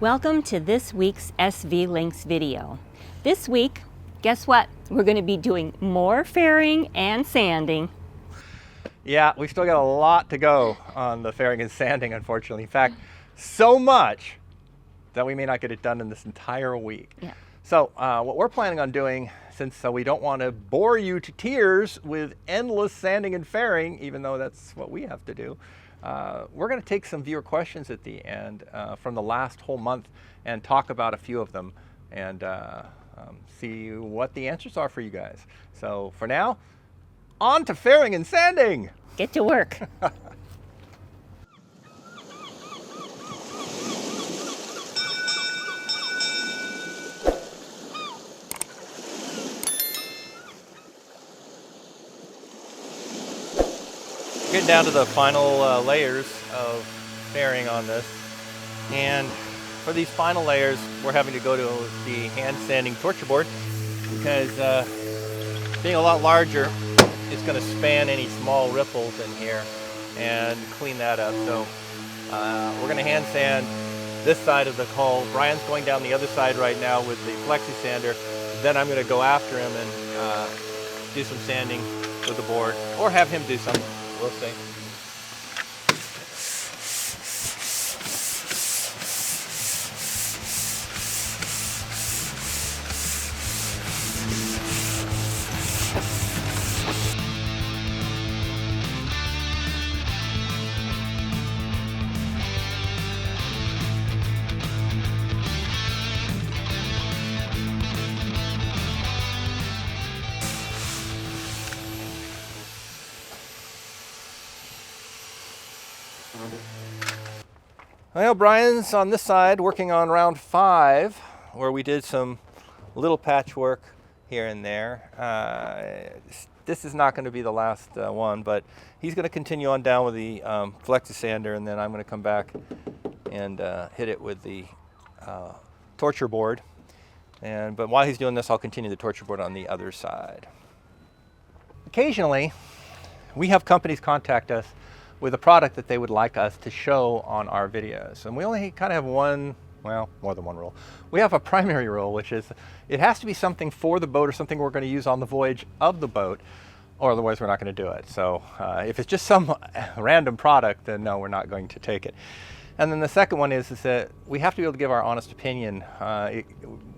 Welcome to this week's SV Lynx video. This week, guess what? We're going to be doing more fairing and sanding. Yeah, we've still got a lot to go on the fairing and sanding, unfortunately. In fact, so much that we may not get it done in this entire week. Yeah. So what we're planning on doing, since we don't want to bore you to tears with endless sanding and fairing, even though that's what we have to do, we're going to take some viewer questions at the end from the last whole month and talk about a few of them and see what the answers are for you guys. So for now, on to fairing and sanding. Get to work. Getting down to the final layers of fairing on this, and for these final layers we're having to go to the hand sanding torture board because being a lot larger, it's going to span any small ripples in here and clean that up. So we're going to hand sand this side of the hull. Brian's going down the other side right now with the flexi sander. Then I'm going to go after him and do some sanding with the board, or have him do some. We'll see. Well, Brian's on this side working on round 5, where we did some little patchwork here and there. This is not going to be the last one, but he's going to continue on down with the flexi sander, and then I'm going to come back and hit it with the torture board. But while he's doing this, I'll continue the torture board on the other side. Occasionally, we have companies contact us with a product that they would like us to show on our videos. And we only kind of have one, well, more than one rule. We have a primary rule, which is it has to be something for the boat or something we're going to use on the voyage of the boat, or otherwise we're not going to do it. So if it's just some random product, then no, we're not going to take it. And then the second one is that we have to be able to give our honest opinion.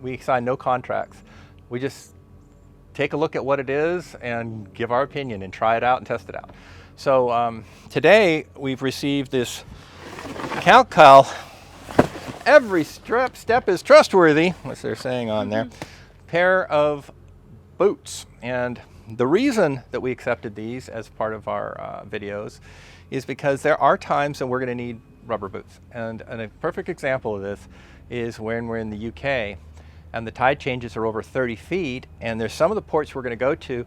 We sign no contracts. We just take a look at what it is and give our opinion and try it out and test it out. So today we've received this KalKal, every step is trustworthy, what they're saying on there, pair of boots. And the reason that we accepted these as part of our videos is because there are times that we're going to need rubber boots. And a perfect example of this is when we're in the UK and the tide changes are over 30 feet, and there's some of the ports we're going to go to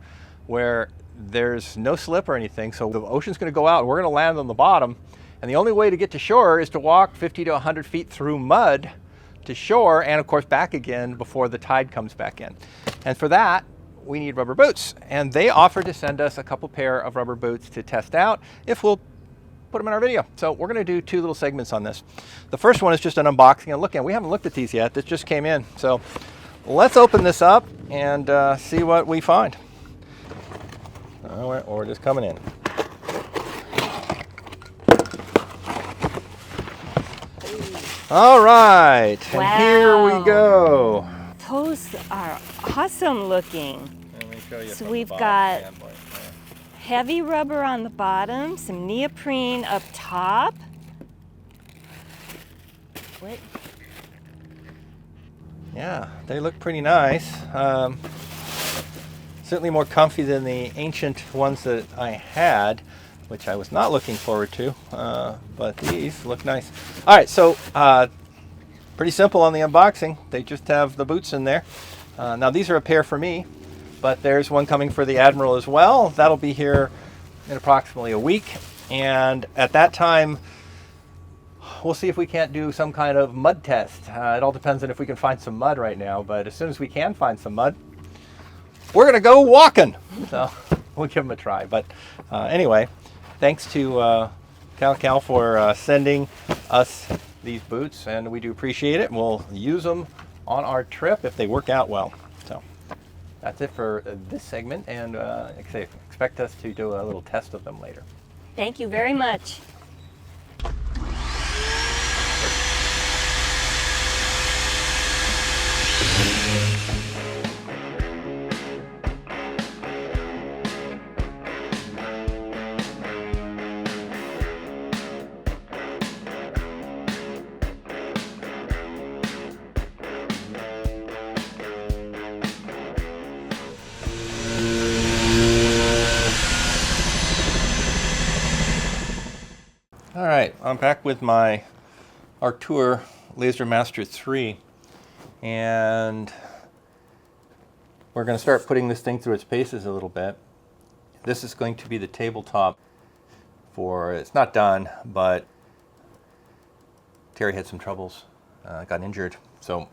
where there's no slip or anything, so the ocean's going to go out and we're going to land on the bottom, and the only way to get to shore is to walk 50 to 100 feet through mud to shore, and of course back again before the tide comes back in. And for that we need rubber boots, and they offered to send us a couple pair of rubber boots to test out if we'll put them in our video. So we're going to do 2 little segments on this. The first one is just an unboxing and look-in. We haven't looked at these yet. This just came in, so let's open this up and see what we find. Or just coming in. All right, Wow. And here we go. Those are awesome looking. Let me show you. So we've got heavy rubber on the bottom, some neoprene up top. What? Yeah, they look pretty nice. Certainly more comfy than the ancient ones that I had, which I was not looking forward to, but these look nice. All right, so pretty simple on the unboxing. They just have the boots in there. Now these are a pair for me, but there's one coming for the Admiral as well. That'll be here in approximately a week, and at that time we'll see if we can't do some kind of mud test. It all depends on if we can find some mud right now, but as soon as we can find some mud, we're going to go walking. So we'll give them a try. But anyway, thanks to KalKal for sending us these boots, and we do appreciate it. We'll use them on our trip if they work out well. So that's it for this segment, and like I say, expect us to do a little test of them later. Thank you very much. All right, I'm back with my Ortur Laser Master 3, and we're going to start putting this thing through its paces a little bit. This is going to be the tabletop for, it's not done, but Terry had some troubles, got injured, so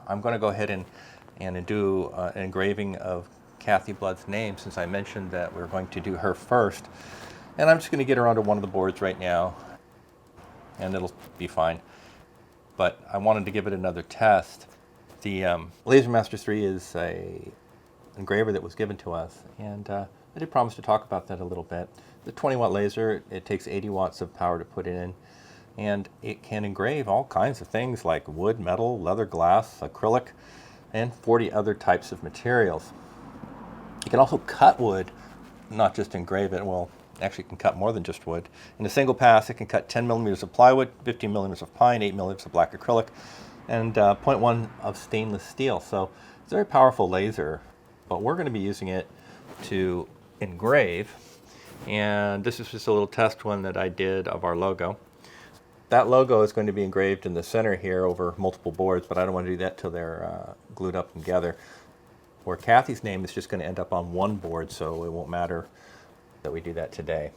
I'm going to go ahead and do an engraving of Cathy Blood's name, since I mentioned that we're going to do her first. And I'm just going to get her onto one of the boards right now, and it'll be fine. But I wanted to give it another test. The Laser Master 3 is an engraver that was given to us, and I did promise to talk about that a little bit. The 20-watt laser, it takes 80 watts of power to put it in, and it can engrave all kinds of things like wood, metal, leather, glass, acrylic, and 40 other types of materials. You can also cut wood, not just engrave it. Well, actually can cut more than just wood. In a single pass, it can cut 10 millimeters of plywood, 15 millimeters of pine, 8 millimeters of black acrylic, and 0.1 of stainless steel. So it's a very powerful laser, but we're going to be using it to engrave. And this is just a little test one that I did of our logo. That logo is going to be engraved in the center here over multiple boards, but I don't want to do that till they're glued up together. Where Cathy's name is just going to end up on one board, so it won't matter that we do that today.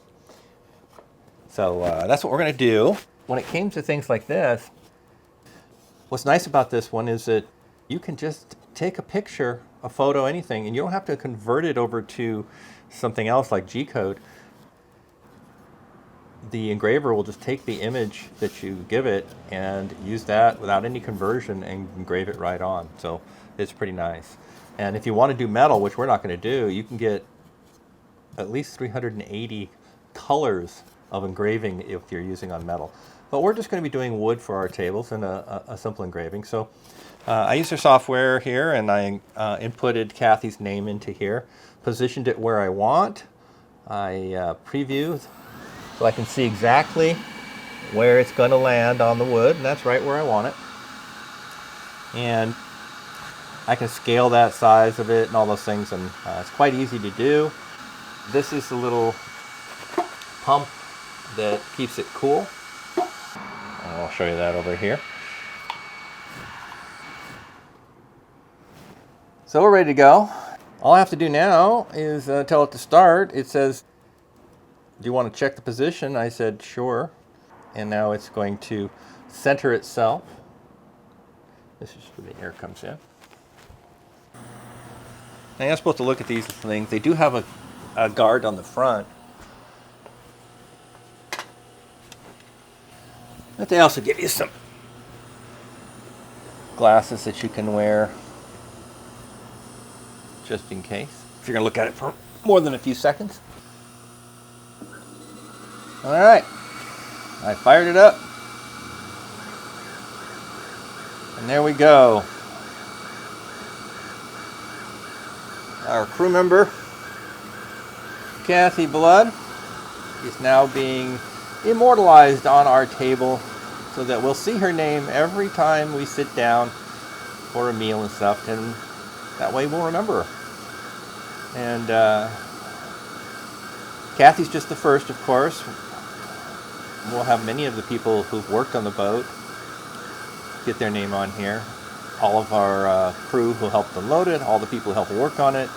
So that's what we're going to do. When it came to things like this, what's nice about this one is that you can just take a picture, a photo, anything, and you don't have to convert it over to something else like G-code. The engraver will just take the image that you give it and use that without any conversion and engrave it right on. So it's pretty nice. And if you want to do metal, which we're not going to do, you can get at least 380 colors of engraving if you're using on metal. But we're just going to be doing wood for our tables and a simple engraving. So I used their software here, and I inputted Cathy's name into here, positioned it where I want. I previewed so I can see exactly where it's going to land on the wood, and that's right where I want it. And I can scale that size of it and all those things, and it's quite easy to do. This is the little pump that keeps it cool. And I'll show you that over here. So we're ready to go. All I have to do now is tell it to start. It says, do you want to check the position? I said, sure. And now it's going to center itself. This is where the air comes in. Now you're supposed to look at these things. They do have a guard on the front. But they also give you some glasses that you can wear just in case, if you're going to look at it for more than a few seconds. All right, I fired it up. And there we go. Our crew member, Cathy Blood, is now being immortalized on our table so that we'll see her name every time we sit down for a meal and stuff, and that way we'll remember her. And Cathy's just the first, of course. We'll have many of the people who've worked on the boat get their name on here. All of our crew who helped unload it, all the people who helped work on it,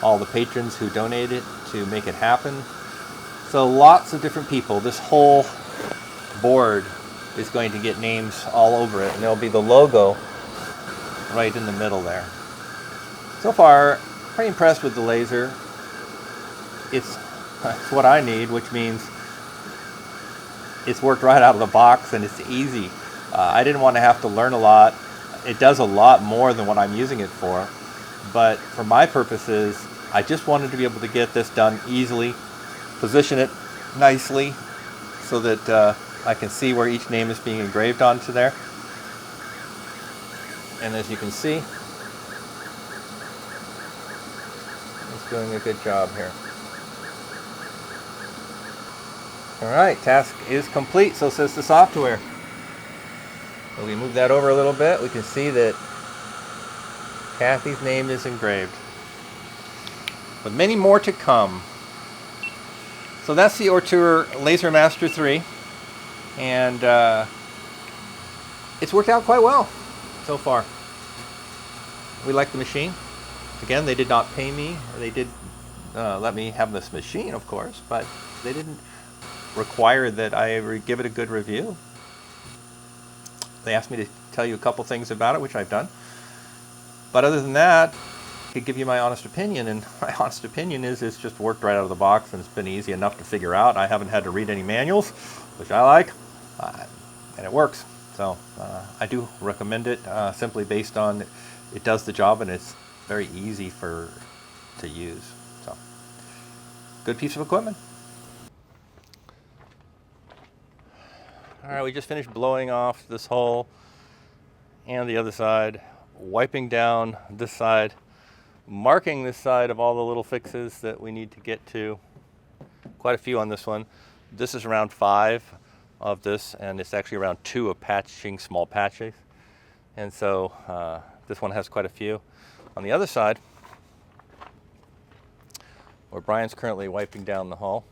all the patrons who donated to make it happen. So lots of different people. This whole board is going to get names all over it, and there'll be the logo right in the middle there. So far, pretty impressed with the laser. It's what I need, which means it's worked right out of the box and it's easy. I didn't want to have to learn a lot. It does a lot more than what I'm using it for, but for my purposes, I just wanted to be able to get this done easily, position it nicely so that I can see where each name is being engraved onto there. And as you can see, it's doing a good job here. All right, task is complete, so says the software. When we move that over a little bit, we can see that Cathy's name is engraved, with many more to come. So that's the Ortur Laser Master 3, and it's worked out quite well so far. We like the machine. Again, they did not pay me. They did let me have this machine, of course, but they didn't require that I give it a good review. They asked me to tell you a couple things about it, which I've done. But other than that, I could give you my honest opinion, and my honest opinion is it's just worked right out of the box, and it's been easy enough to figure out. I haven't had to read any manuals, which I like, and it works. So I do recommend it simply based on it does the job, and it's very easy to use. So good piece of equipment. All right, we just finished blowing off this hull and the other side, wiping down this side, marking this side of all the little fixes that we need to get to. Quite a few on this one. This is around 5 of this, and it's actually around 2 of patching, small patches. And so this one has quite a few. On the other side, where Brian's currently wiping down the hull,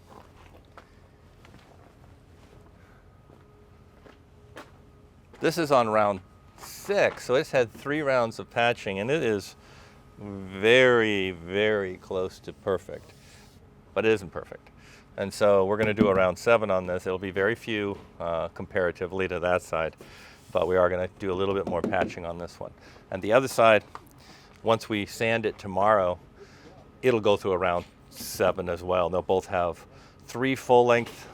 this is on round 6, so it's had 3 rounds of patching, and it is very, very close to perfect, but it isn't perfect. And so we're going to do a round 7 on this. It'll be very few comparatively to that side, but we are going to do a little bit more patching on this one. And the other side, once we sand it tomorrow, it'll go through a round 7 as well. They'll both have 3 full-length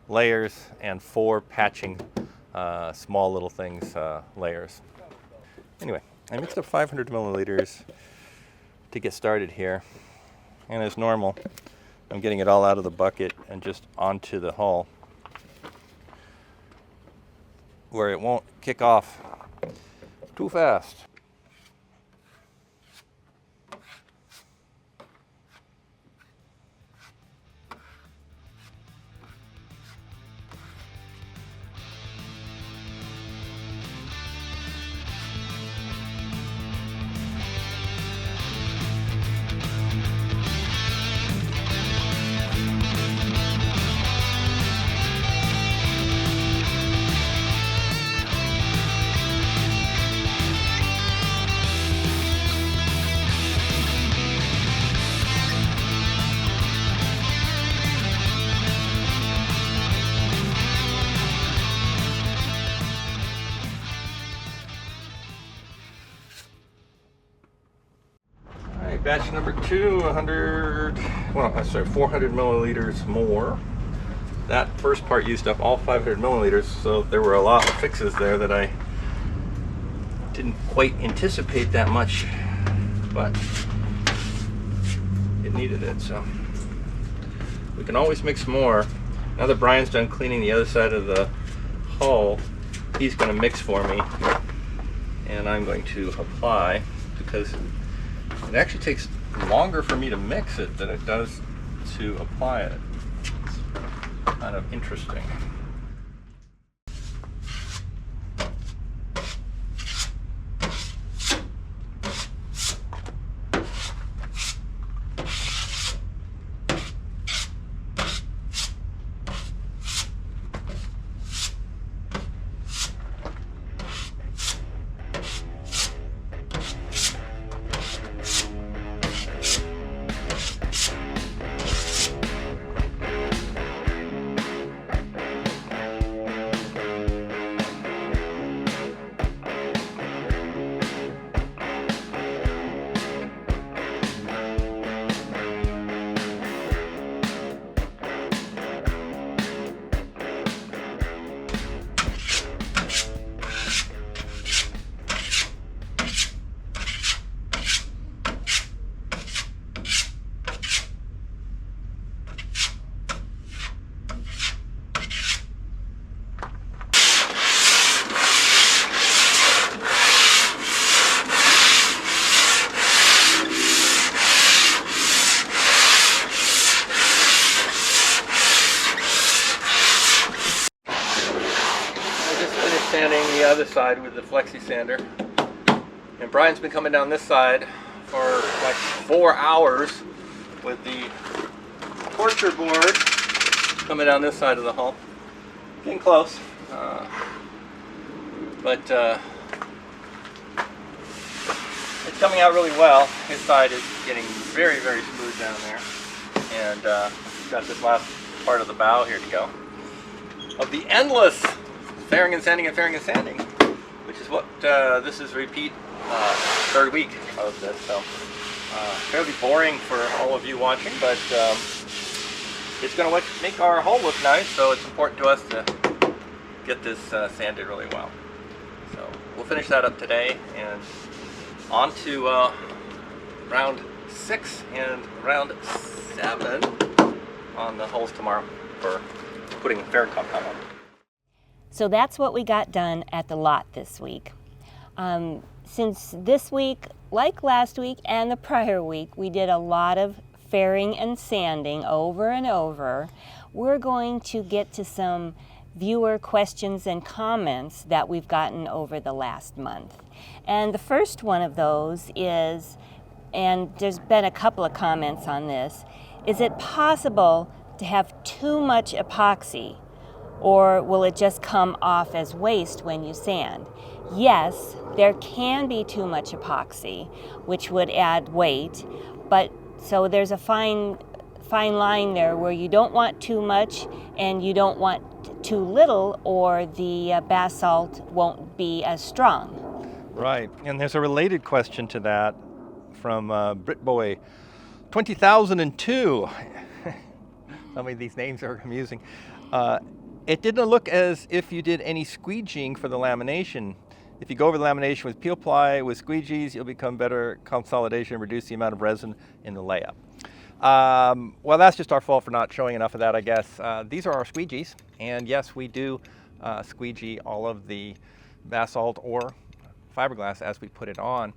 layers and 4 patching small little things layers. Anyway, I mixed up 500 milliliters to get started here, and as normal, I'm getting it all out of the bucket and just onto the hull where it won't kick off too fast. Batch number 2, 400 milliliters more. That first part used up all 500 milliliters, so there were a lot of fixes there that I didn't quite anticipate that much, but it needed it, so we can always mix more. Now that Brian's done cleaning the other side of the hull, he's going to mix for me, and I'm going to apply, because it actually takes longer for me to mix it than it does to apply it. It's kind of interesting. sanding the other side with the flexi sander. And Brian's been coming down this side for like 4 hours with the Ortur board coming down this side of the hull. Getting close. But it's coming out really well. His side is getting very, very smooth down there. And we've got this last part of the bow here to go. Of the endless fairing and sanding and fairing and sanding, which is what this is repeat third week of this. So fairly boring for all of you watching, but it's going to make our hull look nice, so it's important to us to get this sanded really well. So we'll finish that up today, and on to round 6 and round 7 on the hulls tomorrow for putting fairing compound on. So that's what we got done at the lot this week. Since this week, like last week and the prior week, we did a lot of fairing and sanding over and over, we're going to get to some viewer questions and comments that we've gotten over the last month. And the first one of those is, and there's been a couple of comments on this, is it possible to have too much epoxy, or will it just come off as waste when you sand? Yes, there can be too much epoxy, which would add weight, but so there's a fine line there where you don't want too much and you don't want too little, or the basalt won't be as strong. Right, and there's a related question to that from Britboy 20,002. Some of these names are amusing. It didn't look as if you did any squeegeeing for the lamination. If you go over the lamination with peel ply with squeegees, you'll become better consolidation and reduce the amount of resin in the layup. Well, that's just our fault for not showing enough of that, I guess. These are our squeegees, and yes, we do squeegee all of the basalt or fiberglass as we put it on.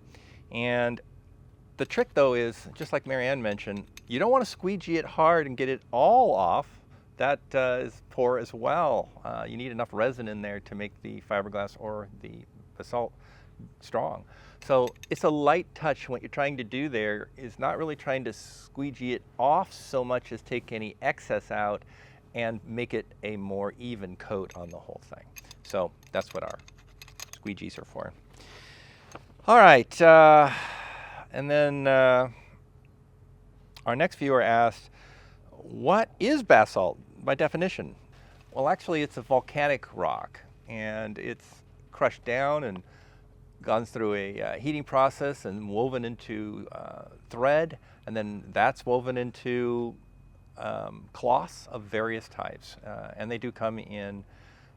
And the trick, though, is, just like Marianne mentioned, you don't want to squeegee it hard and get it all off. That is poor as well. You need enough resin in there to make the fiberglass or the basalt strong. So it's a light touch. What you're trying to do there is not really trying to squeegee it off so much as take any excess out and make it a more even coat on the whole thing. So that's what our squeegees are for. All right, and then our next viewer asked, what is basalt by definition? Well, actually, it's a volcanic rock, and it's crushed down and gone through a heating process and woven into thread, and then that's woven into cloths of various types. And they do come in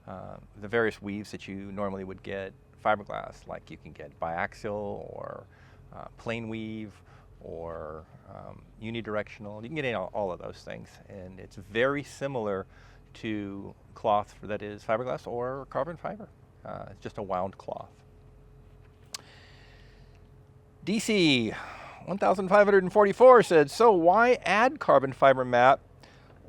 the various weaves that you normally would get fiberglass, like you can get biaxial or plain weave or unidirectional. You can get all of those things, and it's very similar to cloth that is fiberglass or carbon fiber. It's just a wound cloth. DC 1544 said, so why add carbon fiber mat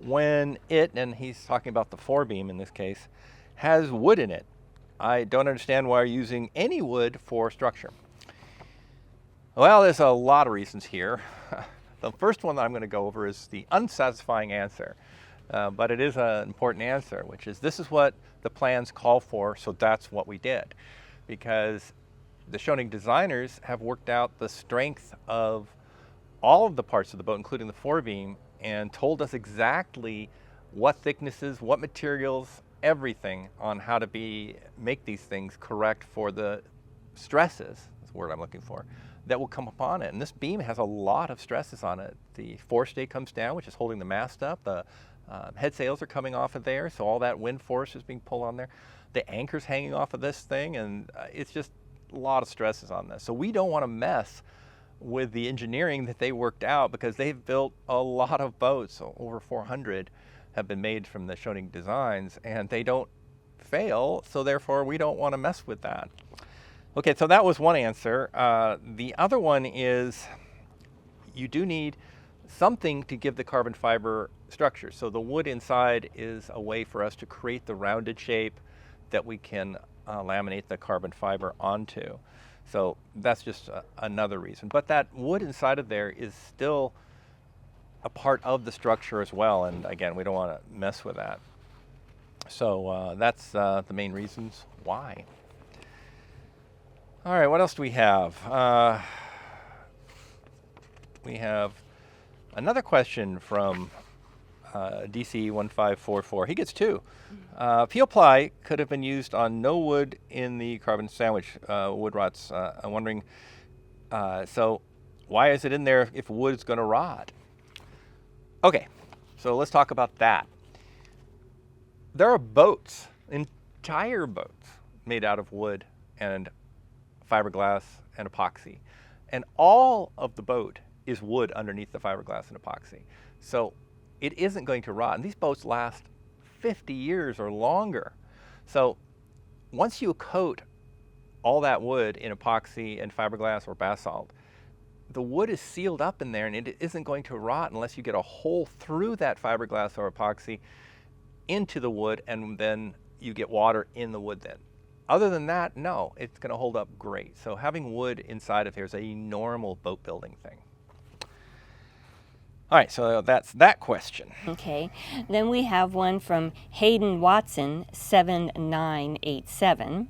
when it, and he's talking about the forebeam in this case, has wood in it? I don't understand why you're using any wood for structure. Well, there's a lot of reasons here. The first one that I'm going to go over is the unsatisfying answer, but it is an important answer, which is this is what the plans call for, so that's what we did. Because the Schionning designers have worked out the strength of all of the parts of the boat, including the forebeam, and told us exactly what thicknesses, what materials, everything on how to make these things correct for the stresses, that's the word I'm looking for, that will come upon it. And this beam has a lot of stresses on it. The forestay comes down, which is holding the mast up. The head sails are coming off of there, so all that wind force is being pulled on there. The anchor's hanging off of this thing, and it's just a lot of stresses on this. So we don't want to mess with the engineering that they worked out, because they've built a lot of boats. So over 400 have been made from the Schionning Designs, and they don't fail, so therefore we don't want to mess with that. Okay, so that was one answer. The other one is you do need something to give the carbon fiber structure. So the wood inside is a way for us to create the rounded shape that we can laminate the carbon fiber onto. So that's just another reason. But that wood inside of there is still a part of the structure as well, and again, we don't want to mess with that. So that's the main reasons why. All right, what else do we have? We have another question from DC1544. He gets two. Peel ply could have been used on no wood in the carbon sandwich wood rots. I'm wondering, so why is it in there if wood is going to rot? Okay, so let's talk about that. There are boats, entire boats, made out of wood and fiberglass and epoxy. And all of the boat is wood underneath the fiberglass and epoxy. So it isn't going to rot. And these boats last 50 years or longer. So once you coat all that wood in epoxy and fiberglass or basalt, the wood is sealed up in there and it isn't going to rot unless you get a hole through that fiberglass or epoxy into the wood, and then you get water in the wood then. Other than that, no, it's going to hold up great. So having wood inside of here is a normal boat building thing. All right, so that's that question. Okay, then we have one from Hayden Watson, 7987.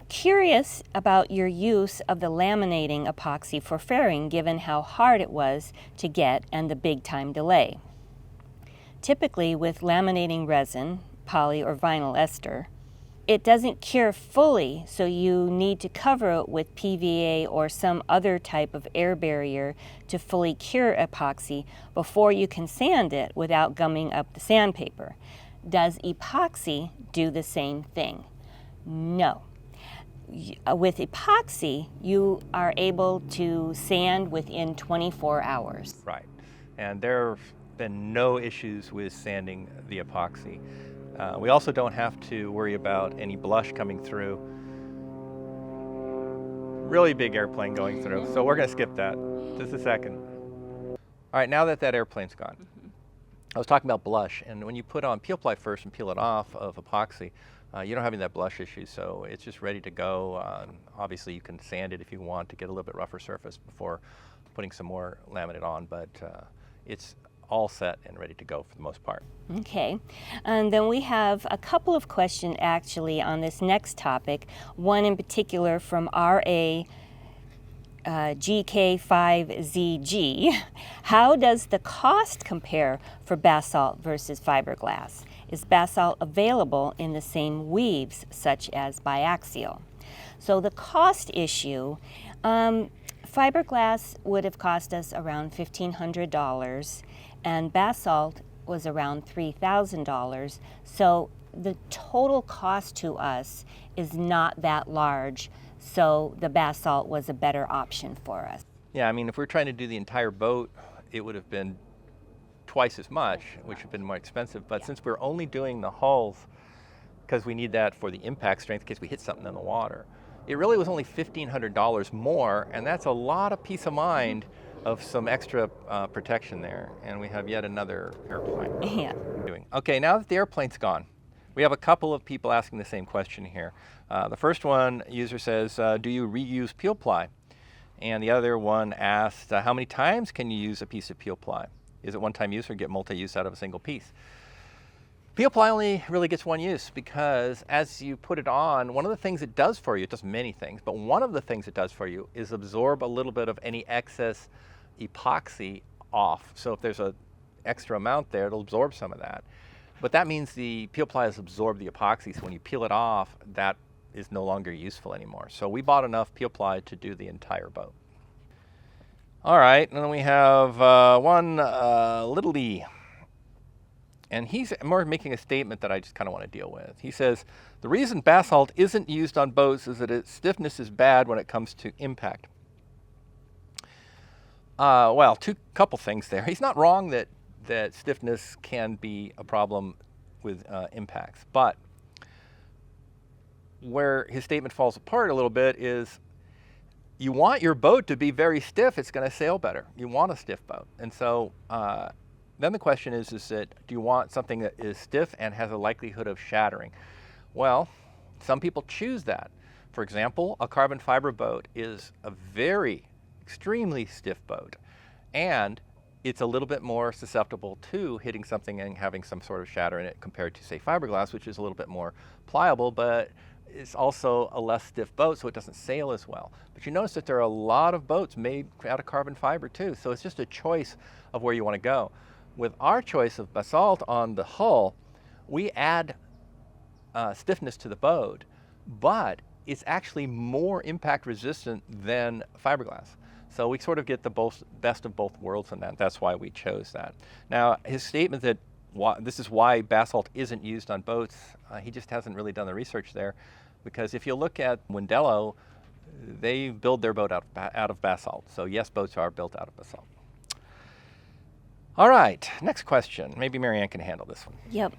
Curious about your use of the laminating epoxy for fairing, given how hard it was to get and the big time delay. Typically with laminating resin, poly or vinyl ester, it doesn't cure fully, so you need to cover it with PVA or some other type of air barrier to fully cure epoxy before you can sand it without gumming up the sandpaper. Does epoxy do the same thing? No. With epoxy, you are able to sand within 24 hours. Right, and there have been no issues with sanding the epoxy. We also don't have to worry about any blush coming through. Really big airplane going through, so we're going to skip that. Just a second. All right, now that that airplane's gone, I was talking about blush, and when you put on peel ply first and peel it off of epoxy, you don't have any of that blush issue, so it's just ready to go. Obviously, you can sand it if you want to get a little bit rougher surface before putting some more laminate on, but it's all set and ready to go for the most part. Okay, and then we have a couple of questions actually on this next topic, one in particular from RA GK5ZG. How does the cost compare for basalt versus fiberglass? Is basalt available in the same weaves, such as biaxial? So the cost issue, fiberglass would have cost us around $1,500, and basalt was around $3,000. So the total cost to us is not that large, so the basalt was a better option for us. Yeah, I mean, if we're trying to do the entire boat, it would have been twice as much, which would have been more expensive. But since we're only doing the hulls, because we need that for the impact strength in case we hit something in the water, it really was only $1,500 more, and that's a lot of peace of mind of some extra protection there. And we have yet another airplane. Yeah. Okay, now that the airplane's gone, we have a couple of people asking the same question here. The first one, user says, do you reuse peel ply? And the other one asked, how many times can you use a piece of peel ply? Is it one-time use or get multi-use out of a single piece? Peel ply only really gets one use because as you put it on, one of the things it does for you, it does many things, but one of the things it does for you is absorb a little bit of any excess epoxy off. So if there's an extra amount there, it'll absorb some of that. But that means the peel ply has absorbed the epoxy, so when you peel it off, that is no longer useful anymore. So we bought enough peel ply to do the entire boat. All right, and then we have one little D. And he's more making a statement that I just kind of want to deal with. He says, the reason basalt isn't used on boats is that its stiffness is bad when it comes to impact. Well, couple things there. He's not wrong that stiffness can be a problem with impacts, but where his statement falls apart a little bit is you want your boat to be very stiff, it's going to sail better. You want a stiff boat. And so then the question is that do you want something that is stiff and has a likelihood of shattering? Well, some people choose that. For example, a carbon fiber boat is a very extremely stiff boat, and it's a little bit more susceptible to hitting something and having some sort of shatter in it compared to, say, fiberglass, which is a little bit more pliable, but it's also a less stiff boat, so it doesn't sail as well. But you notice that there are a lot of boats made out of carbon fiber too, so it's just a choice of where you want to go. With our choice of basalt on the hull, we add stiffness to the boat, but it's actually more impact resistant than fiberglass. So we sort of get the best of both worlds in that. That's why we chose that. Now, his statement that this is why basalt isn't used on boats, he just hasn't really done the research there, because if you look at Wendello, they build their boat out of basalt. So yes, boats are built out of basalt. All right, next question. Maybe Marianne can handle this one. Yep.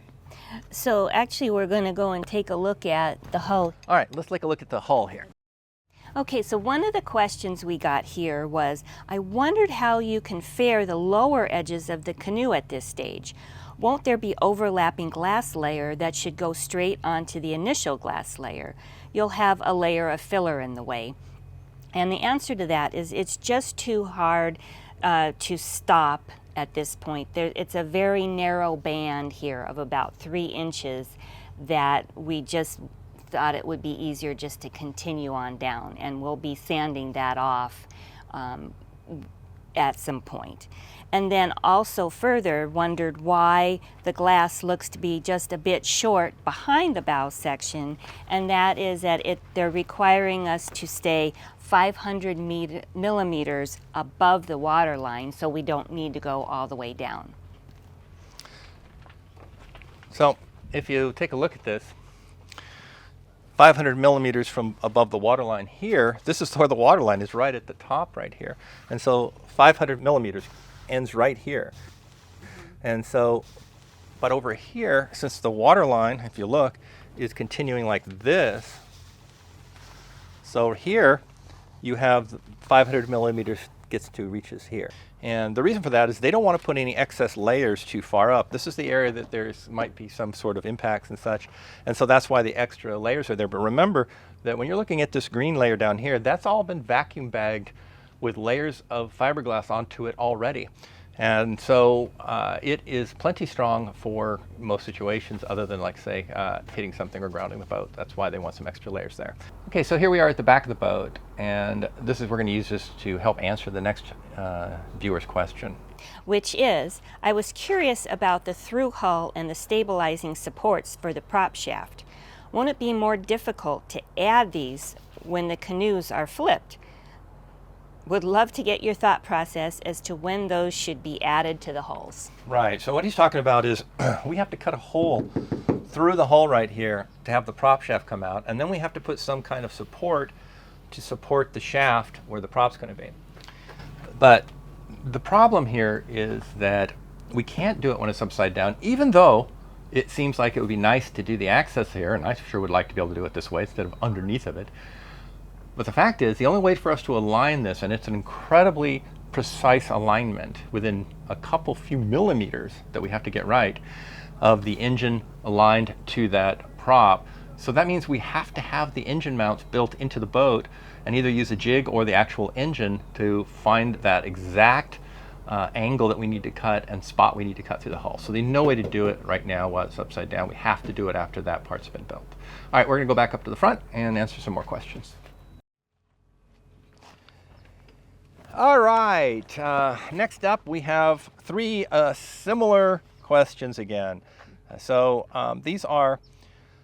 So actually we're going to go and take a look at the hull. All right, let's take a look at the hull here. Okay, so one of the questions we got here was, I wondered how you can fare the lower edges of the canoe at this stage. Won't there be overlapping glass layer that should go straight onto the initial glass layer? You'll have a layer of filler in the way. And the answer to that is it's just too hard to stop at this point. It's a very narrow band here of about 3 inches that we just thought it would be easier just to continue on down, and we'll be sanding that off at some point. And then also further wondered why the glass looks to be just a bit short behind the bow section, and that is that they're requiring us to stay 500 millimeters above the water line, so we don't need to go all the way down. So if you take a look at this, 500 millimeters from above the water line here, this is where the water line is, right at the top right here. And so 500 millimeters ends right here. And so, but over here, since the water line, if you look, is continuing like this, so here you have 500 millimeters reaches here. And the reason for that is they don't want to put any excess layers too far up. This is the area that might be some sort of impacts and such. And so that's why the extra layers are there. But remember that when you're looking at this green layer down here, that's all been vacuum bagged with layers of fiberglass onto it already. And so it is plenty strong for most situations other than, like, say, hitting something or grounding the boat. That's why they want some extra layers there. Okay, so here we are at the back of the boat, and we're going to use this to help answer the next viewer's question. Which is, I was curious about the through hull and the stabilizing supports for the prop shaft. Won't it be more difficult to add these when the canoes are flipped? Would love to get your thought process as to when those should be added to the hulls. Right, so what he's talking about is we have to cut a hole through the hull right here to have the prop shaft come out, and then we have to put some kind of support to support the shaft where the prop's going to be. But the problem here is that we can't do it when it's upside down, even though it seems like it would be nice to do the access here, and I sure would like to be able to do it this way instead of underneath of it. But the fact is, the only way for us to align this, and it's an incredibly precise alignment within a few millimeters that we have to get right, of the engine aligned to that prop. So that means we have to have the engine mounts built into the boat and either use a jig or the actual engine to find that exact angle that we need to cut and spot we need to cut through the hull. So there's no way to do it right now while it's upside down. We have to do it after that part's been built. All right, we're going to go back up to the front and answer some more questions. All right, next up we have 3 similar questions again. So these are,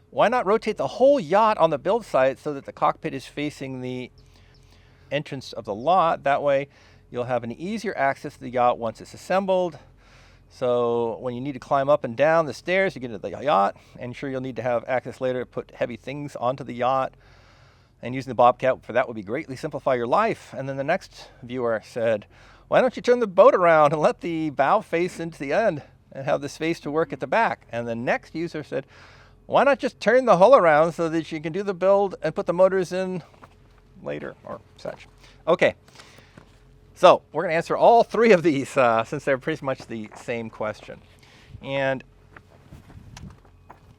why not rotate the whole yacht on the build site so that the cockpit is facing the entrance of the lot? That way you'll have an easier access to the yacht once it's assembled. So when you need to climb up and down the stairs to get to the yacht, and sure you'll need to have access later to put heavy things onto the yacht. And using the Bobcat for that would be greatly simplify your life. And then the next viewer said, why don't you turn the boat around and let the bow face into the end and have the space to work at the back? And the next user said, why not just turn the hull around so that you can do the build and put the motors in later or such? Okay, so we're going to answer all 3 of these since they're pretty much the same question. And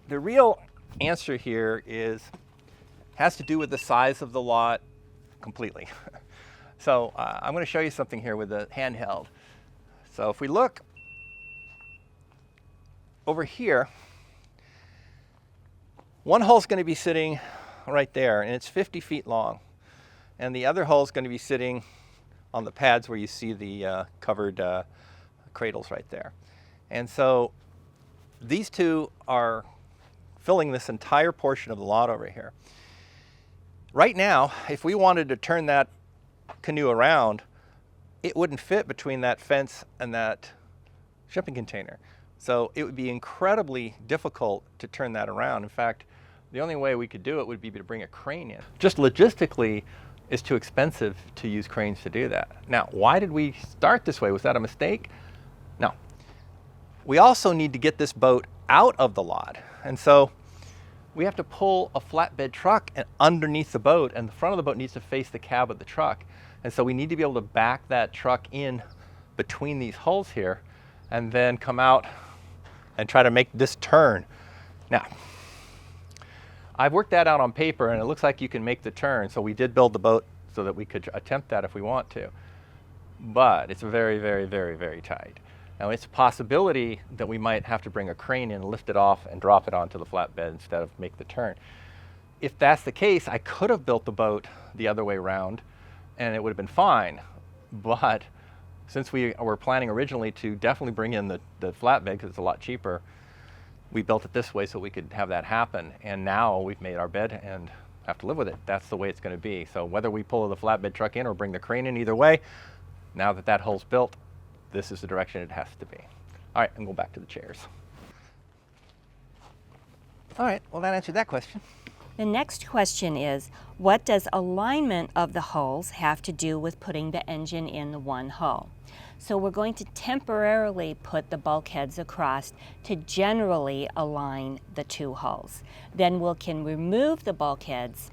the real answer here has to do with the size of the lot completely. So I'm going to show you something here with the handheld. So if we look over here, one hull is going to be sitting right there, and it's 50 feet long. And the other hull is going to be sitting on the pads where you see the covered cradles right there. And so these two are filling this entire portion of the lot over here. Right now, if we wanted to turn that canoe around, it wouldn't fit between that fence and that shipping container. So it would be incredibly difficult to turn that around. In fact, the only way we could do it would be to bring a crane in. Just logistically, it's too expensive to use cranes to do that. Now, why did we start this way? Was that a mistake? No. We also need to get this boat out of the lot. And so we have to pull a flatbed truck underneath the boat, and the front of the boat needs to face the cab of the truck. And so we need to be able to back that truck in between these hulls here and then come out and try to make this turn. Now, I've worked that out on paper, and it looks like you can make the turn. So we did build the boat so that we could attempt that if we want to. But it's very, very, very, very tight. Now, it's a possibility that we might have to bring a crane in, lift it off, and drop it onto the flatbed instead of make the turn. If that's the case, I could have built the boat the other way around, and it would have been fine. But since we were planning originally to definitely bring in the flatbed because it's a lot cheaper, we built it this way so we could have that happen. And now we've made our bed and have to live with it. That's the way it's going to be. So whether we pull the flatbed truck in or bring the crane in, either way, now that that hull's built, this is the direction it has to be. All right, and go back to the chairs. All right, well, that answered that question. The next question is, what does alignment of the hulls have to do with putting the engine in the one hull? So we're going to temporarily put the bulkheads across to generally align the two hulls. Then we can remove the bulkheads,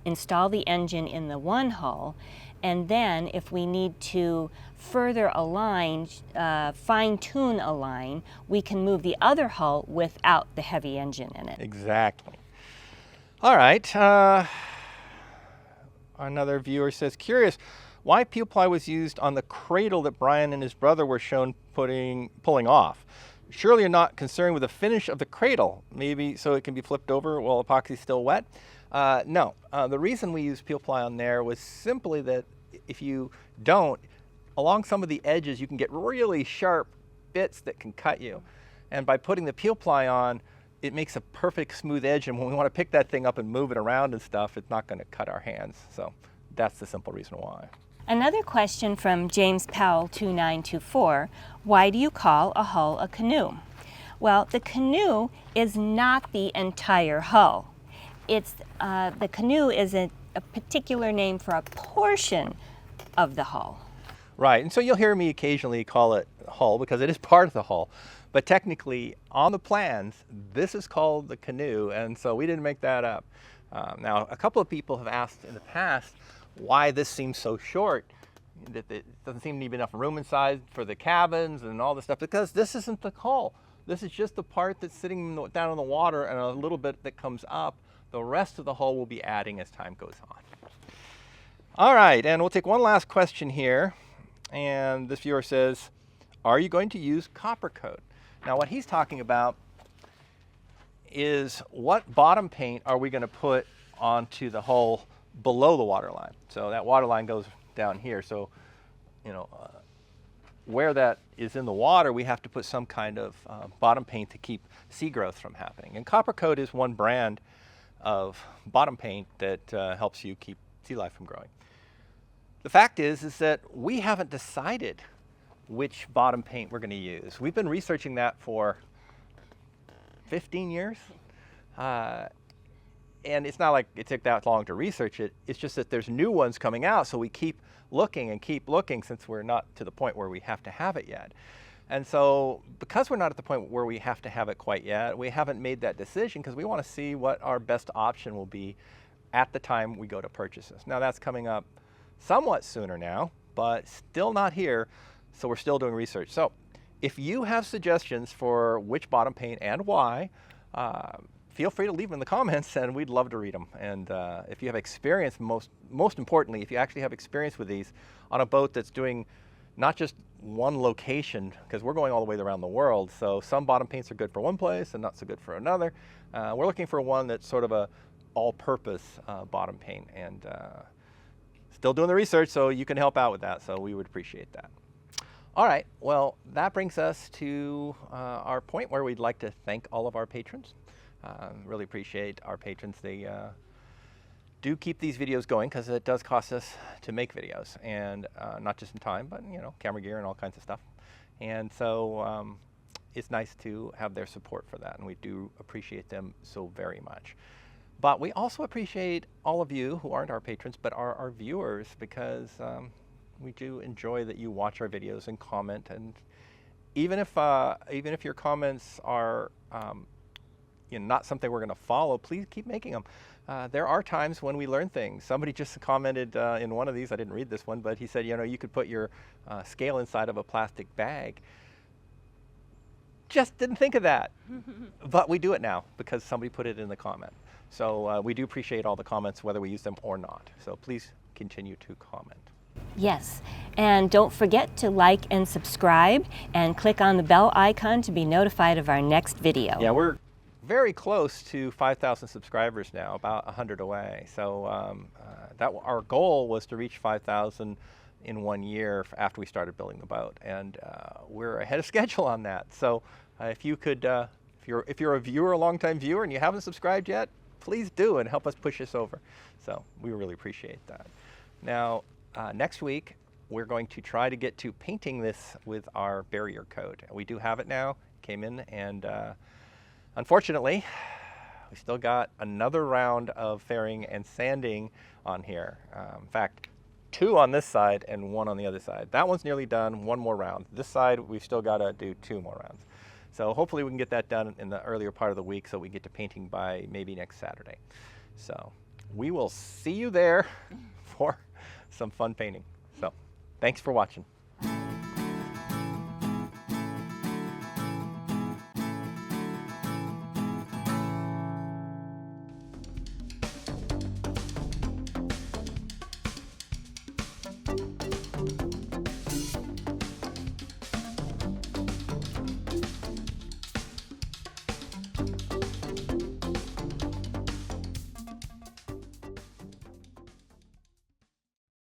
install the engine in the one hull, and then if we need to further align, fine-tune align, we can move the other hull without the heavy engine in it. Exactly. All right. Another viewer says, curious why peel ply was used on the cradle that Brian and his brother were shown pulling off. Surely you're not concerned with the finish of the cradle, maybe so it can be flipped over while epoxy's still wet? No. The reason we use peel ply on there was simply that if you don't, along some of the edges you can get really sharp bits that can cut you. And by putting the peel ply on, it makes a perfect smooth edge, and when we want to pick that thing up and move it around and stuff, it's not going to cut our hands. So that's the simple reason why. Another question from James Powell 2924, why do you call a hull a canoe? Well, the canoe is not the entire hull. It's the canoe is a particular name for a portion of the hull. Right, and so you'll hear me occasionally call it hull because it is part of the hull. But technically, on the plans, this is called the canoe, and so we didn't make that up. Now, a couple of people have asked in the past why this seems so short, that it doesn't seem to be enough room inside for the cabins and all this stuff, because this isn't the hull. This is just the part that's sitting down in the water and a little bit that comes up. The rest of the hull will be adding as time goes on. All right, and we'll take one last question here. And this viewer says, are you going to use copper coat? Now what he's talking about is what bottom paint are we going to put onto the hull below the waterline. So that waterline goes down here. So, you know, where that is in the water, we have to put some kind of bottom paint to keep sea growth from happening. And copper coat is one brand of bottom paint that helps you keep sea life from growing. The fact is that we haven't decided which bottom paint we're going to use. We've been researching that for 15 years. And it's not like it took that long to research it. It's just that there's new ones coming out, so we keep looking and keep looking since we're not to the point where we have to have it yet. And so because we're not at the point where we have to have it quite yet, we haven't made that decision because we want to see what our best option will be at the time we go to purchase this. Now that's coming up somewhat sooner now, but still not here, so we're still doing research. So if you have suggestions for which bottom paint and why, feel free to leave them in the comments, and we'd love to read them. And if you have experience, most importantly, if you actually have experience with these on a boat that's doing not just one location, because we're going all the way around the world, so some bottom paints are good for one place and not so good for another. We're looking for one that's sort of a all-purpose bottom paint, and still doing the research, so you can help out with that, so we would appreciate that. All right, well, that brings us to our point where we'd like to thank all of our patrons. Really appreciate our patrons. They do keep these videos going because it does cost us to make videos, and not just in time, but camera gear and all kinds of stuff. And so it's nice to have their support for that, and we do appreciate them so very much. But we also appreciate all of you who aren't our patrons but are our viewers, because we do enjoy that you watch our videos and comment. And even if your comments are not something we're going to follow, please keep making them. There are times when we learn things. Somebody just commented in one of these, I didn't read this one, but he said, you could put your scale inside of a plastic bag. Just didn't think of that. But we do it now because somebody put it in the comment. So we do appreciate all the comments, whether we use them or not. So please continue to comment. Yes, and don't forget to like and subscribe and click on the bell icon to be notified of our next video. Yeah, we're very close to 5,000 subscribers now, about 100 away. So our goal was to reach 5,000 in 1 year after we started building the boat, and we're ahead of schedule on that. So if you could, if you're a viewer, a longtime viewer, and you haven't subscribed yet, please do and help us push this over. So we really appreciate that. Now, next week we're going to try to get to painting this with our barrier coat. We do have it now. Came in, and unfortunately, we still got another round of fairing and sanding on here. In fact, 2 on this side and 1 on the other side. That one's nearly done, 1 more round. This side, we've still got to do 2 more rounds. So hopefully we can get that done in the earlier part of the week so we get to painting by maybe next Saturday. So we will see you there for some fun painting. So thanks for watching.